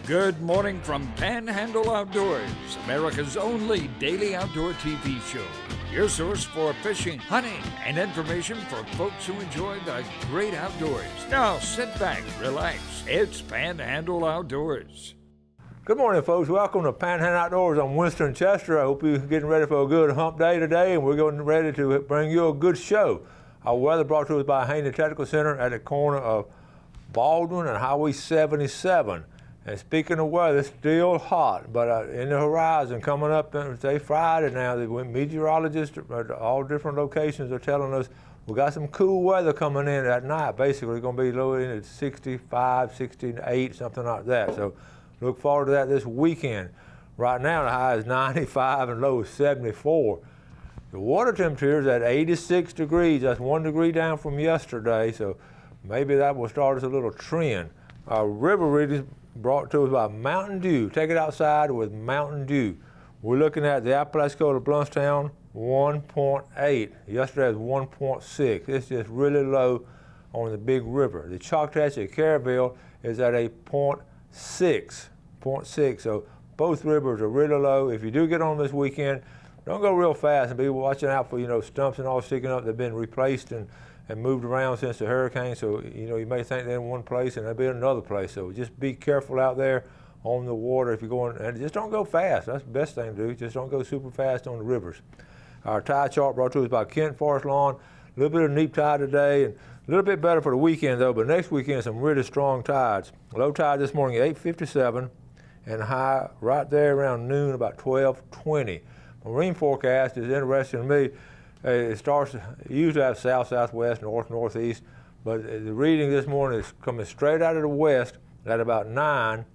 Good morning from Panhandle Outdoors, America's only daily outdoor TV show. Your source for fishing, hunting, and information for folks who enjoy the great outdoors. Now sit back, relax. It's Panhandle Outdoors. Good morning, folks. Welcome to Panhandle Outdoors. I'm Winston Chester. I hope you're getting ready for a good hump day today, and we're getting ready to bring you a good show. Our weather brought to us by Haney Technical Center at the corner of Baldwin and Highway 77. And speaking of weather, it's still hot, but in the horizon coming up, say Friday now, the meteorologists at all different locations are telling us we got some cool weather coming in at night. Basically, it's going to be low in at 65, 68, something like that. So look forward to that this weekend. Right now, the high is 95 and low is 74. The water temperature is at 86 degrees. That's 1 degree down from yesterday, so maybe that will start us a little trend. Our river readings brought to us by Mountain Dew. Take it outside with Mountain Dew. We're looking at the Apalachicola Bluntstown 1.8. Yesterday was 1.6. It's just really low on the big river. The Choctaw at Caryville is at a 0.6. So both rivers are really low. If you do get on this weekend, don't go real fast and be watching out for, stumps and all sticking up that have been replaced and moved around since the hurricane. So, you may think they're in one place and they'll be in another place. So just be careful out there on the water if you're going, and just don't go fast. That's the best thing to do. Just don't go super fast on the rivers. Our tide chart brought to us by Kent Forest Lawn. A little bit of neap tide today and a little bit better for the weekend though, but next weekend some really strong tides. Low tide this morning at 8:57 and high right there around noon about 12:20. Marine forecast is interesting to me. It usually have south, southwest, north, northeast, but the reading this morning is coming straight out of the west at about 9,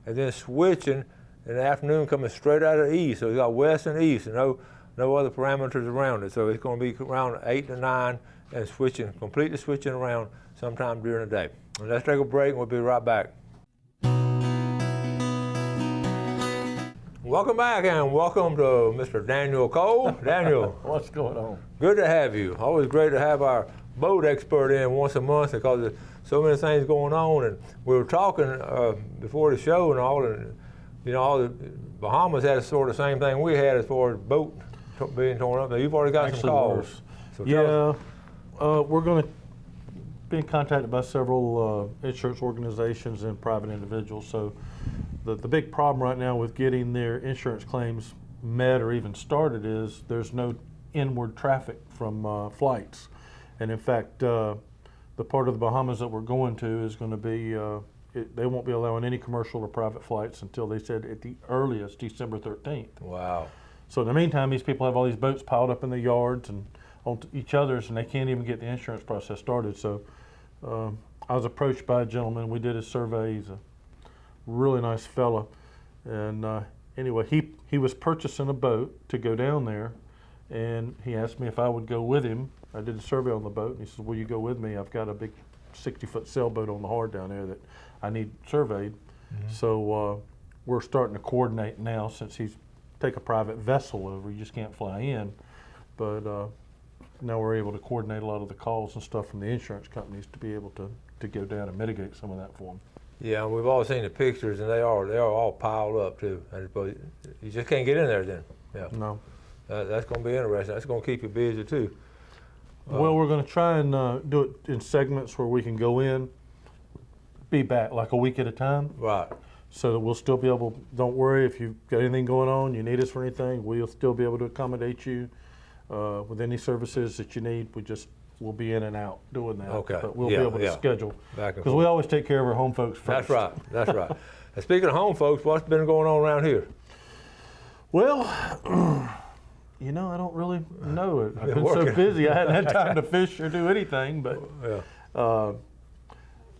and then switching in the afternoon coming straight out of the east. So you got west and east, and no other parameters around it. So it's going to be around 8 to 9 and completely switching around sometime during the day. And let's take a break and we'll be right back. Welcome back and welcome to Mr. Daniel Cole. Daniel. What's going on? Good to have you. Always great to have our boat expert in once a month because there's so many things going on. And we were talking before the show and all the Bahamas had sort of the same thing we had as far as boat being torn up. Now, you've already got some calls. So we're going to be contacted by several insurance organizations and private individuals. So the big problem right now with getting their insurance claims met or even started is there's no inward traffic from flights. And in fact, the part of the Bahamas that we're going to is going to be, they won't be allowing any commercial or private flights until they said at the earliest December 13th. Wow. So in the meantime, these people have all these boats piled up in the yards and on each other's, and they can't even get the insurance process started. So I was approached by a gentleman. We did his survey. He's a really nice fella. And anyway, he was purchasing a boat to go down there, and he asked me if I would go with him. I did a survey on the boat, and he said, will you go with me? I've got a big 60-foot sailboat on the hard down there that I need surveyed. Mm-hmm. So we're starting to coordinate now since he's take a private vessel over. You just can't fly in. But now we're able to coordinate a lot of the calls and stuff from the insurance companies to be able to go down and mitigate some of that for them. Yeah, we've all seen the pictures, and they are all piled up too. You just can't get in there then. Yeah. No. That's going to be interesting. That's going to keep you busy too. Well, we're going to try and do it in segments where we can go in, be back like a week at a time. Right. So that we'll still be able, don't worry if you've got anything going on, you need us for anything, we'll still be able to accommodate you with any services that you need. We'll be in and out doing that. Okay. But we'll be able to schedule. Because we always take care of our home folks first. That's right. And speaking of home folks, what's been going on around here? Well, I don't really know. I've been so busy, I hadn't had time to fish or do anything, but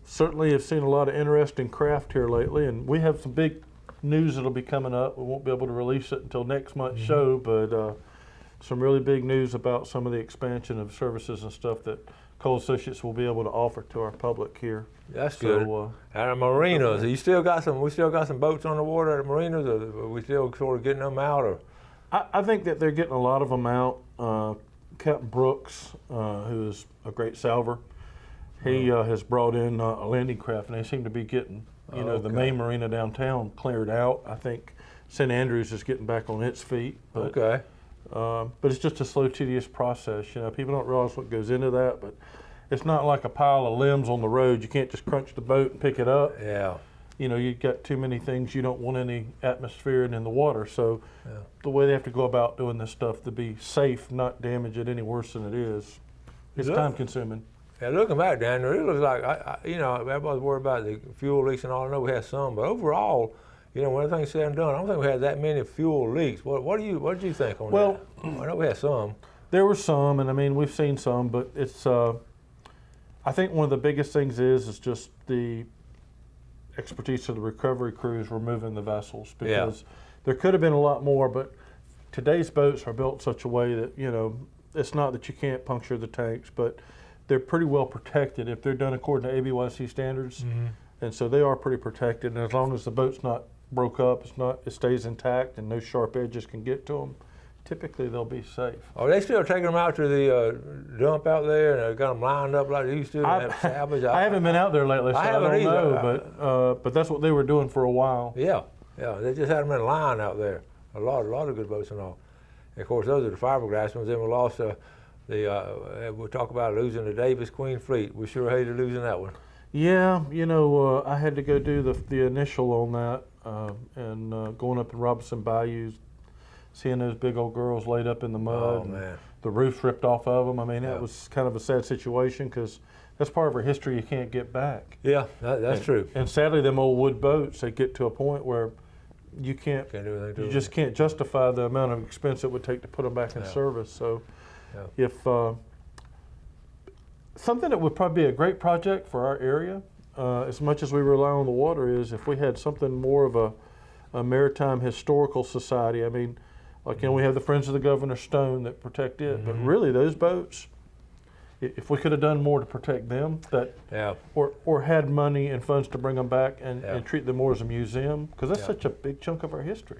certainly have seen a lot of interesting craft here lately, and we have some big news that'll be coming up. We won't be able to release it until next month's show, but some really big news about some of the expansion of services and stuff that Cole Associates will be able to offer to our public here. That's good. And our marinas, we still got some boats on the water at the marinas, or are we still sort of getting them out? Or I think that they're getting a lot of them out. Captain Brooks, who is a great salver, he has brought in a landing craft, and they seem to be getting You know, the main marina downtown cleared out. I think St. Andrews is getting back on its feet. But, but it's just a slow, tedious process. You know, people don't realize what goes into that, but it's not like a pile of limbs on the road. You can't just crunch the boat and pick it up. Yeah. You know, you've got too many things. You don't want any atmosphere in the water. So the way they have to go about doing this stuff to be safe, not damage it any worse than it is, it's time consuming. Yeah, looking back, Daniel, it looks like, you know, everybody's worried about the fuel leaks and all. I know we had some, but overall, you know, when everything's said and done, I don't think we had that many fuel leaks. What did you think on that? Well, I know we had some. There were some, and I mean, we've seen some, but it's, I think one of the biggest things is just the expertise of the recovery crews removing the vessels, because there could have been a lot more, but today's boats are built such a way that, you know, it's not that you can't puncture the tanks, but they're pretty well protected if they're done according to ABYC standards. And so they are pretty protected, and as long as the boat's not broke up, it stays intact and no sharp edges can get to them, typically they'll be safe. Are they still taking them out to the dump out there and they've got them lined up like they used to? I haven't been out there lately, so I don't know, but that's what they were doing for a while. Yeah, they just had them in line out there. A lot of good boats and all. And of course, those are the fiberglass ones. Then we lost we'll talk about losing the Davis Queen Fleet. We sure hated losing that one. Yeah, you know, I had to go do the initial on that, and going up in Robinson Bayous, seeing those big old girls laid up in the mud. Oh, man. The roofs ripped off of them. I mean, that was kind of a sad situation because that's part of our history you can't get back. Yeah, that's true. And sadly, them old wood boats, they get to a point where you can't do anything to them. You just can't justify the amount of expense it would take to put them back in service. So if something that would probably be a great project for our area, as much as we rely on the water, is if we had something more of a maritime historical society. I mean, like, you know, we have the Friends of the Governor Stone that protect it, but really those boats, if we could have done more to protect them, or had money and funds to bring them back and treat them more as a museum, because that's such a big chunk of our history.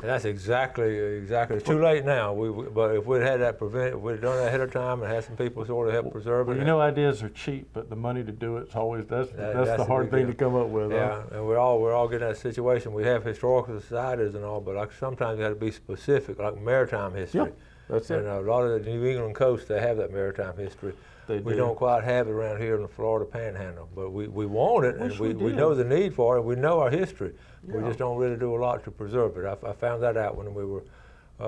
That's exactly. It's too late now. But if we'd had that if we'd done that ahead of time and had some people sort of help preserve it. Well, you know, ideas are cheap, but the money to do it's always that's the hard thing to come up with. Yeah, and we're all getting that situation. We have historical societies and all, but like sometimes you have to be specific, like maritime history. Yeah, that's it. And a lot of the New England coast, they have that maritime history. We don't quite have it around here in the Florida Panhandle, but we want it, and we know the need for it. We know our history. Yeah. We just don't really do a lot to preserve it. I found that out when we were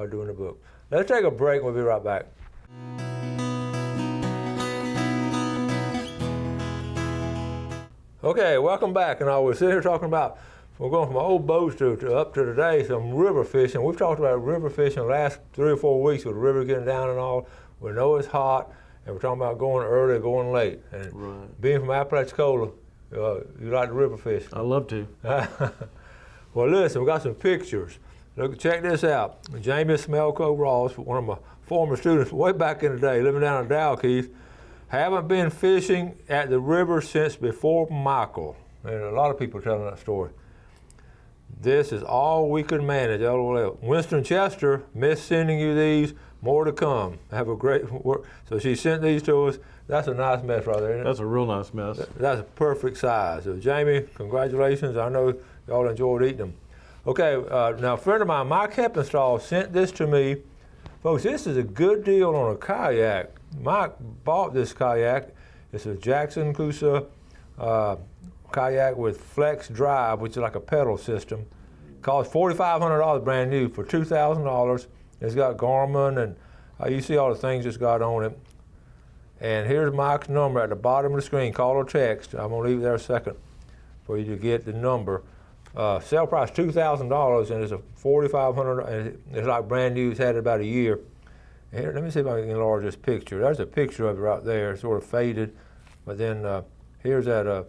doing the book. Let's take a break. We'll be right back. Okay, welcome back. And we're sitting here talking about, we're going from old boats to up to today, some river fishing. We've talked about river fishing the last 3 or 4 weeks with the river getting down and all. We know it's hot. And we're talking about going early or going late. And being from Apalachicola, you like to river fish. I love to. Well, listen, we got some pictures. Look, check this out. Jamie Smelko Ross, one of my former students way back in the day, living down in Dalkeith, haven't been fishing at the river since before Michael. And a lot of people are telling that story. This is all we could manage, LOL. Winston Chester, miss sending you these. More to come. Have a great work. So she sent these to us. That's a nice mess right there, isn't it? That's a real nice mess. That's a perfect size. So Jamie, congratulations. I know y'all enjoyed eating them. Okay, now a friend of mine, Mike Heppenstall, sent this to me. Folks, this is a good deal on a kayak. Mike bought this kayak. It's a Jackson Coosa kayak with flex drive, which is like a pedal system. Cost $4,500 brand new for $2,000. It's got Garmin, and you see all the things it's got on it. And here's Mike's number at the bottom of the screen. Call or text. I'm going to leave it there a second for you to get the number. Sale price $2,000, and it's a $4,500. And it's like brand new. It's had it about a year. Here, let me see if I can enlarge this picture. There's a picture of it right there. It's sort of faded, but then here's that.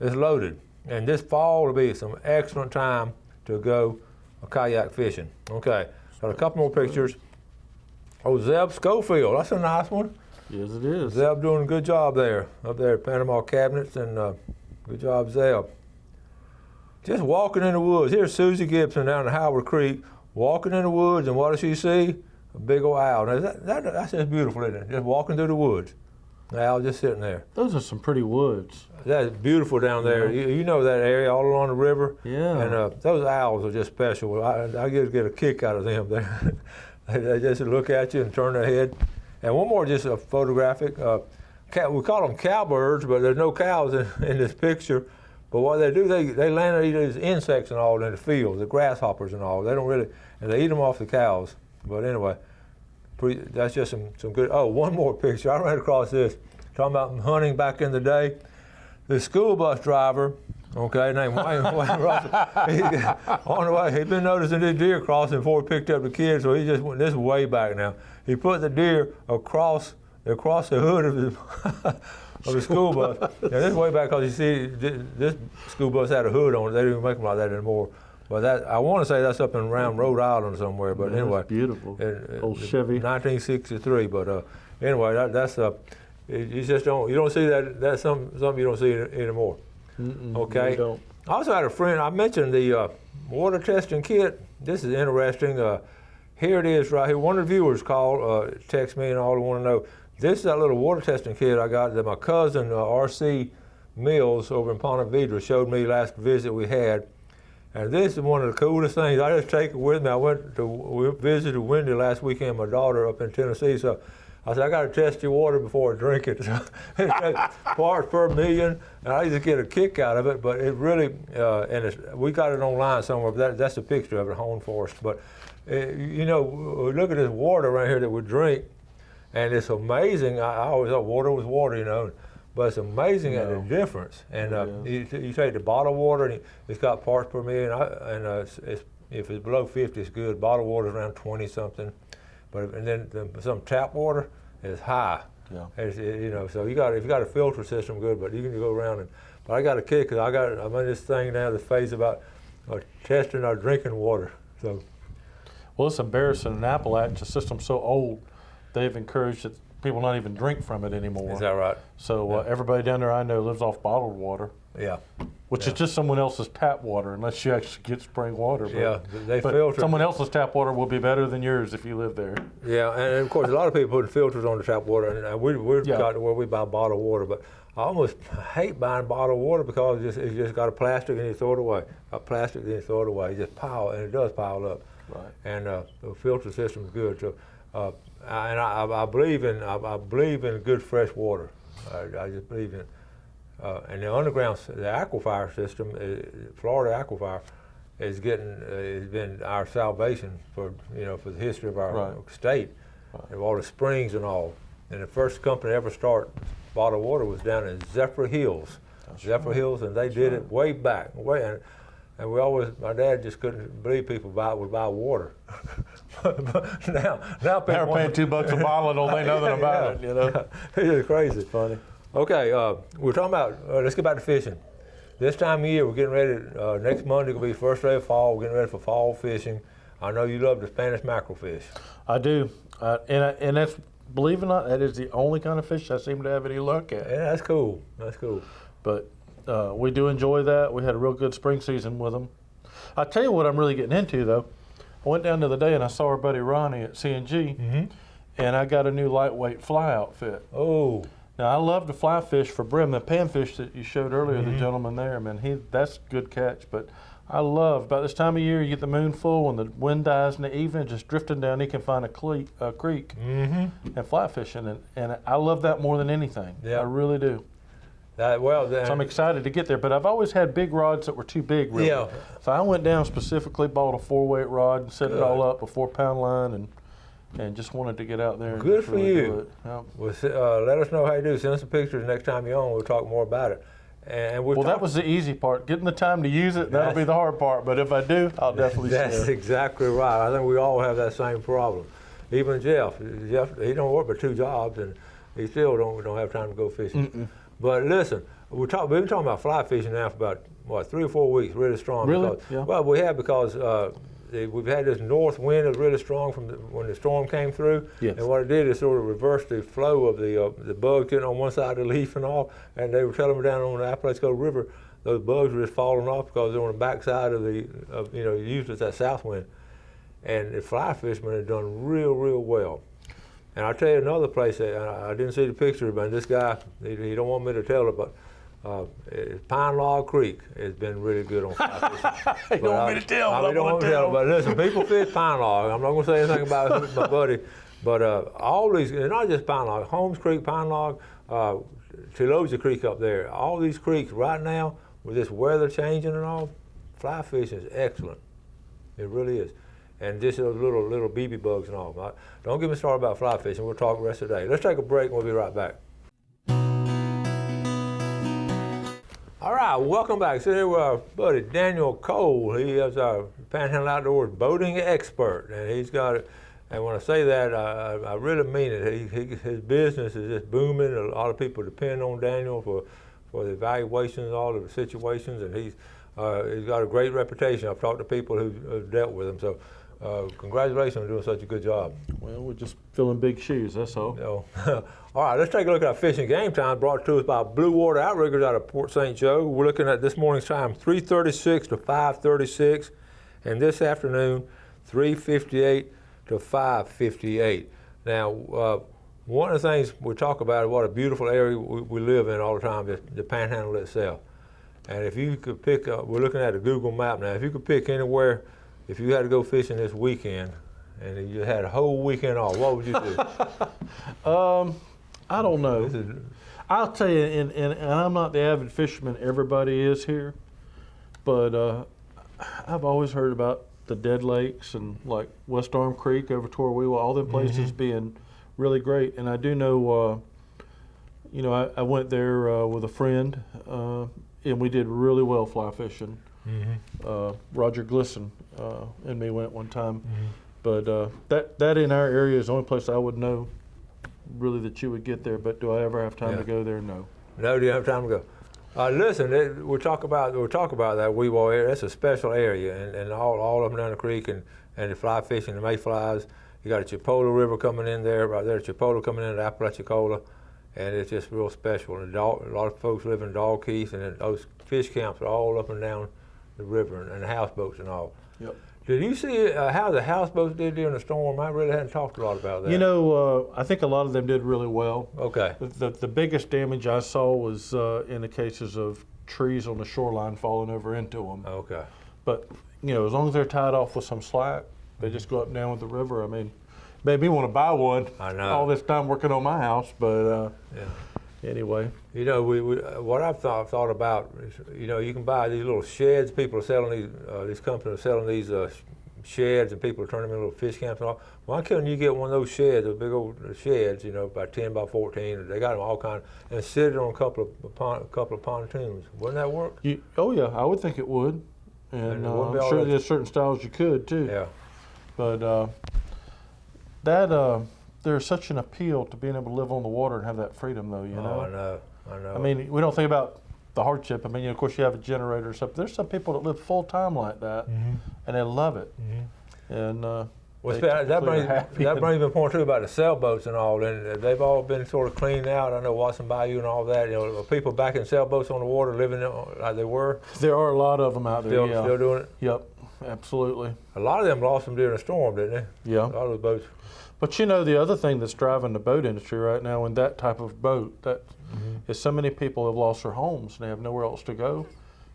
It's loaded, and this fall will be some excellent time to go kayak fishing. Okay. Got a couple more pictures. Oh, Zeb Schofield, that's a nice one. Yes, it is. Zeb doing a good job there, up there at Panama Cabinets, and good job, Zeb. Just walking in the woods. Here's Susie Gibson down at Howard Creek, walking in the woods, and what does she see? A big old owl. Now, that's just beautiful, isn't it? Just walking through the woods. Al, just sitting there. Those are some pretty woods. That's beautiful down there. Yeah. You know that area all along the river. Yeah. And those owls are just special. I get a kick out of them. They just look at you and turn their head. And one more, just a photographic. We call them cowbirds, but there's no cows in this picture. But what they do, they land and eat these insects and all in the field, the grasshoppers and all. They don't really, and they eat them off the cows. But anyway, that's just some good. Oh, one more picture. I ran across this, talking about hunting back in the day. The school bus driver, okay, named Wayne Russell, on the way, he'd been noticing this deer crossing before he picked up the kids, so he just went this way back now. He put the deer across the hood of the school bus. Now, this is way back because you see, this school bus had a hood on it. They don't even make them like that anymore. But I want to say that's up in around Rhode Island somewhere. But anyway, that's beautiful. Old Chevy. 1963. But anyway, that's you just don't see that. That's something you don't see anymore. Okay. You don't. I also had a friend. I mentioned the water testing kit. This is interesting. Here it is right here. One of the viewers called, text me and all want to know. This is that little water testing kit I got that my cousin R.C. Mills over in Ponte Vedra showed me last visit we had. And this is one of the coolest things. I just take it with me. We visited Wendy last weekend, my daughter up in Tennessee. So I said, I got to test your water before I drink it. Parts per million, and I used to get a kick out of it. But it really, we got it online somewhere. But that's a picture of it, Home Forest. But you know, look at this water right here that we drink, and it's amazing. I always thought water was water, you know. But it's amazing at the difference. And you take the bottled water, and it's got parts per million. If it's below 50, it's good. Bottled water is around 20 something. And then some tap water is high. Yeah. You know, so if you got a filter system, good. But you can go around but I got a kick because I'm in this thing now, the phase about testing our drinking water. So. Well, it's embarrassing. In Appalachia, the system's so old, they've encouraged that people not even drink from it anymore. Is that right? So everybody down there I know lives off bottled water. Yeah. Which is just someone else's tap water, unless you actually get spring water. But, they filter. Someone else's tap water will be better than yours if you live there. Yeah, and of course a lot of people put filters on the tap water, and we've got to where we buy bottled water. But I almost hate buying bottled water because it's just got a plastic and you throw it away. A plastic and you throw it away. You just pile, and it does pile up. Right. And the filter system is good. So, and I believe in good fresh water. I just believe in. And the underground, the aquifer system, Florida aquifer, has been our salvation for the history of our state, of all the springs and all. And the first company to ever start bottled water was down in Zephyr Hills, Hills, and they did it way back, and my dad just couldn't believe people would buy water. but now people they're paying $2 a bottle and don't think nothing about it. You know, it's crazy. It's funny. Okay, we're talking about. Let's get back to fishing. This time of year, we're getting ready. Next Monday will be the first day of fall. We're getting ready for fall fishing. I know you love the Spanish mackerel fish. I do, and that's, believe it or not, that is the only kind of fish I seem to have any luck at. Yeah, that's cool. That's cool. But we do enjoy that. We had a real good spring season with them. I tell you what, I'm really getting into though. I went down the other day and I saw our buddy Ronnie at C&G, and I got a new lightweight fly outfit. Oh. Now, I love to fly fish for brim. The panfish that you showed earlier, the gentleman there, man, that's a good catch. But I love, about this time of year, you get the moon full and the wind dies in the evening, just drifting down, you can find a creek and fly fishing. And I love that more than anything. Yeah. I really do. So I'm excited to get there. But I've always had big rods that were too big, really. Yeah. So I went down specifically, bought a 4-weight rod and set it all up, a 4-pound line, and just wanted to get out there. And good for really you. Yep. Well, let us know how you do. Send us some pictures next time you're on. We'll talk more about it. And that was the easy part. Getting the time to use it, that'll be the hard part. But if I do, I'll definitely share. That's exactly right. I think we all have that same problem. Even Jeff, he don't work but 2 jobs, and he still don't have time to go fishing. But listen, we've been talking about fly fishing now for about 3 or 4 weeks, really strong. Really? Because, yeah. Well, we have because we've had this north wind that was really strong when the storm came through. Yes. And what it did is sort of reverse the flow of the bugs getting on one side of the leaf and all. And they were telling me down on the Apalachicola River, those bugs were just falling off because they're on the backside of usually it's that south wind. And the fly fishermen have done real, real well. And I'll tell you another place that I didn't see the picture, but this guy, he don't want me to tell it, but Pine Log Creek has been really good on fly fishing. You don't want me to tell, but I don't want to tell. But listen, people fish Pine Log. I'm not going to say anything about it, my buddy. But all these, and not just Pine Log, Holmes Creek, Pine Log, Telosia Creek up there, all these creeks right now, with this weather changing and all, fly fishing is excellent. It really is. And just those little BB bugs and all. Don't get me started about fly fishing. We'll talk the rest of the day. Let's take a break and we'll be right back. All right, welcome back. So here with our buddy Daniel Cole. He is our Panhandle Outdoors boating expert, and he's got it. And when I say that, I really mean it. His business is just booming. A lot of people depend on Daniel for the evaluations, all of the situations, and he's got a great reputation. I've talked to people who've dealt with him. So congratulations on doing such a good job. Well, we're just filling big shoes, that's all. You know. All right, let's take a look at our fishing game time brought to us by Blue Water Outriggers out of Port St. Joe. We're looking at this morning's time, 3:36 to 5:36, and this afternoon, 3:58 to 5:58. Now, one of the things we talk about is what a beautiful area we live in all the time, the Panhandle itself. And if you could pick, we're looking at a Google map now, if you could pick anywhere, if you had to go fishing this weekend, and you had a whole weekend off, what would you do? I don't know. I'll tell you, and I'm not the avid fisherman everybody is here, but I've always heard about the Dead Lakes and like West Arm Creek over toward Weewha, all them places being really great. And I do know, I went there with a friend, and we did really well fly fishing. Roger Glisson and me went one time. But that in our area is the only place I would know really that you would get there. But do I ever have time to go there? No. No, do you have time to go? Listen, we'll talk about that Weewha area. That's a special area, and all up and down the creek, and the fly fishing, the mayflies. You got a Chipola River coming in there, right there, Chipola coming in at Apalachicola, and it's just real special. And a lot of folks live in Dog Keys, and those fish camps are all up and down the river, and houseboats and all. Yep. Did you see how the houseboats did during the storm? I really hadn't talked a lot about that. You know, I think a lot of them did really well. Okay. The biggest damage I saw was in the cases of trees on the shoreline falling over into them. Okay. But, as long as they're tied off with some slack, they just go up and down with the river. I mean, made me want to buy one. I know. All this time working on my house, but anyway. We what I've thought about is, you can buy these little sheds. People are selling these companies are selling these sheds, and people are turning them into little fish camps and all. Why couldn't you get one of those sheds, those big old sheds, about 10 by 14? They got them all kind, and sit it on a couple of pontoons. Wouldn't that work? Oh yeah, I would think it would, and I'm sure there's certain styles you could too. Yeah. But there's such an appeal to being able to live on the water and have that freedom, though. I know. I mean, we don't think about the hardship. I mean, of course, you have a generator or something. There's some people that live full time like that, and they love it. And that brings me a point too about the sailboats and all. And they've all been sort of cleaned out. I know Watson Bayou and all that. Are people back in sailboats on the water living like they were? There are a lot of them out there. Still doing it. Yep, absolutely. A lot of them lost them during the storm, didn't they? Yeah. A lot of the boats. But the other thing that's driving the boat industry right now, in that type of boat, is so many people have lost their homes and they have nowhere else to go.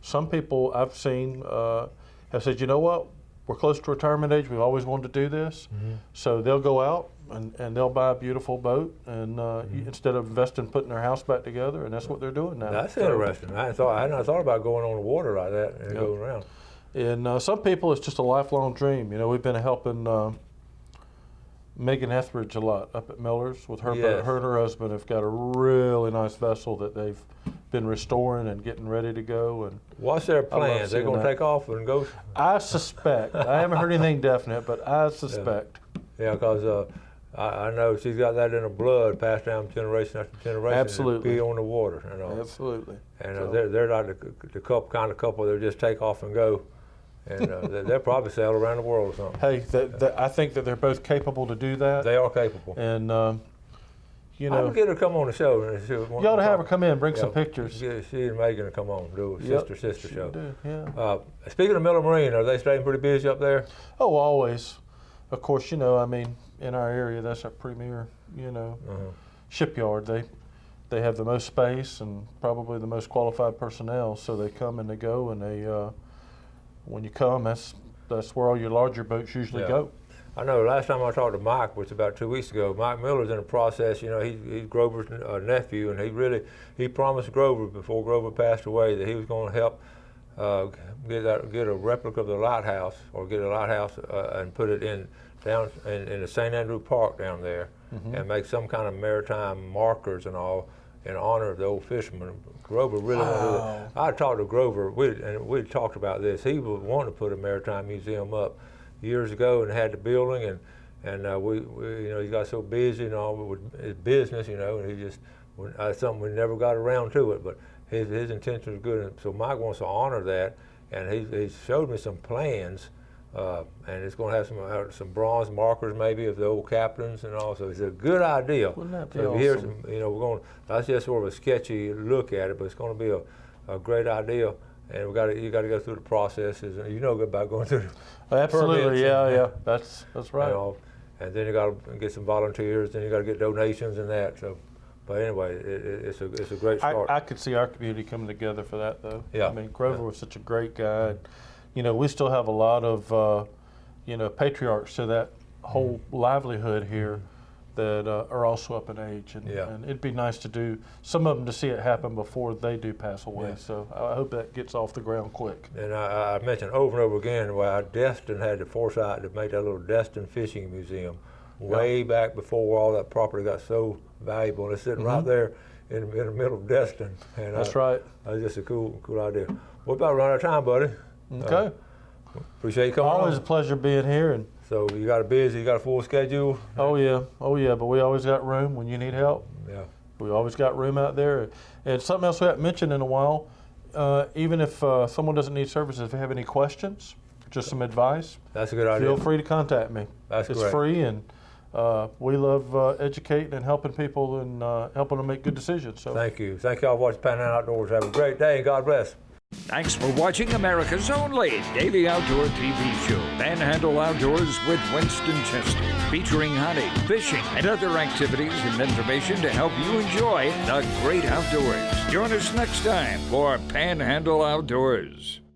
Some people I've seen have said, you know what, we're close to retirement age, we've always wanted to do this. So they'll go out and they'll buy a beautiful boat, and instead of investing, putting their house back together, and that's what they're doing now. That's interesting. I hadn't thought about going on the water like that and going around. And some people, it's just a lifelong dream. We've been helping Megan Etheridge a lot up at Miller's with her boat. Her and her husband have got a really nice vessel that they've been restoring and getting ready to go. And what's their plans? They're going to take off and go? I suspect. I haven't heard anything definite, but I suspect. Yeah, because I know she's got that in her blood, passed down generation after generation. Absolutely. To be on the water. Absolutely. And they're like the kind of couple that just take off and go. And they'll probably sail around the world or something. Hey, I think that they're both capable to do that. They are capable. And, I'm going to get her to come on the show. You ought to have her come in, bring some pictures. She and Megan to come on, do a sister show. Do, yeah. Speaking of Miller Marine, are they staying pretty busy up there? Oh, always. Of course, I mean, in our area, that's our premier, shipyard. They have the most space and probably the most qualified personnel, so they come and they go, and when you come, that's where all your larger boats usually go. I know last time I talked to Mike, which was about 2 weeks ago, Mike Miller's in the process, he's Grover's nephew, and he promised Grover before Grover passed away that he was going to help get a replica of the lighthouse, or get a lighthouse and put it down in the St. Andrew Park down there, and make some kind of maritime markers and all in honor of the old fishermen. Grover really wanted to do that. I talked to Grover, we talked about this. He would want to put a maritime museum up years ago, and had the building, and we he got so busy and all with his business, and he just something we never got around to it. But his intention was good, and so Mike wants to honor that, and he showed me some plans, and it's going to have some bronze markers maybe of the old captains and all. So it's a good idea. Wouldn't that be so awesome? Here's we're going. That's just sort of a sketchy look at it, but it's going to be a great idea. And you got to go through the processes, and about going through the Absolutely, yeah, that's right. And then you got to get some volunteers, then you got to get donations and that. So, but anyway, it's a great start. I could see our community coming together for that, though. Yeah. I mean, Grover was such a great guy. We still have a lot of patriarchs to that whole livelihood here that are also up in age, and it'd be nice to do some of them to see it happen before they do pass away. Yeah. So I hope that gets off the ground quick. And I mentioned over and over again why Destin had the foresight to make that little Destin Fishing Museum way back before all that property got so valuable. And it's sitting right there in the middle of Destin. And That's right. That's just a cool idea. We're about to run out of time, buddy. Okay. Appreciate you coming Always on. a pleasure being here. And So you got a full schedule? oh yeah, but we always got room when you need help. Yeah. We always got room out there. And something else we haven't mentioned in a while, even if someone doesn't need services, if they have any questions, just some advice, That's a good idea. feel free to contact me. That's It's great. free, and we love educating and helping people and helping them make good decisions. So Thank you. Thank y'all for watching Panhandle Outdoors. Have a great day, and God bless. Thanks for watching America's only daily outdoor TV show, Panhandle Outdoors with Winston Chester, featuring hunting, fishing, and other activities and information to help you enjoy the great outdoors. Join us next time for Panhandle Outdoors.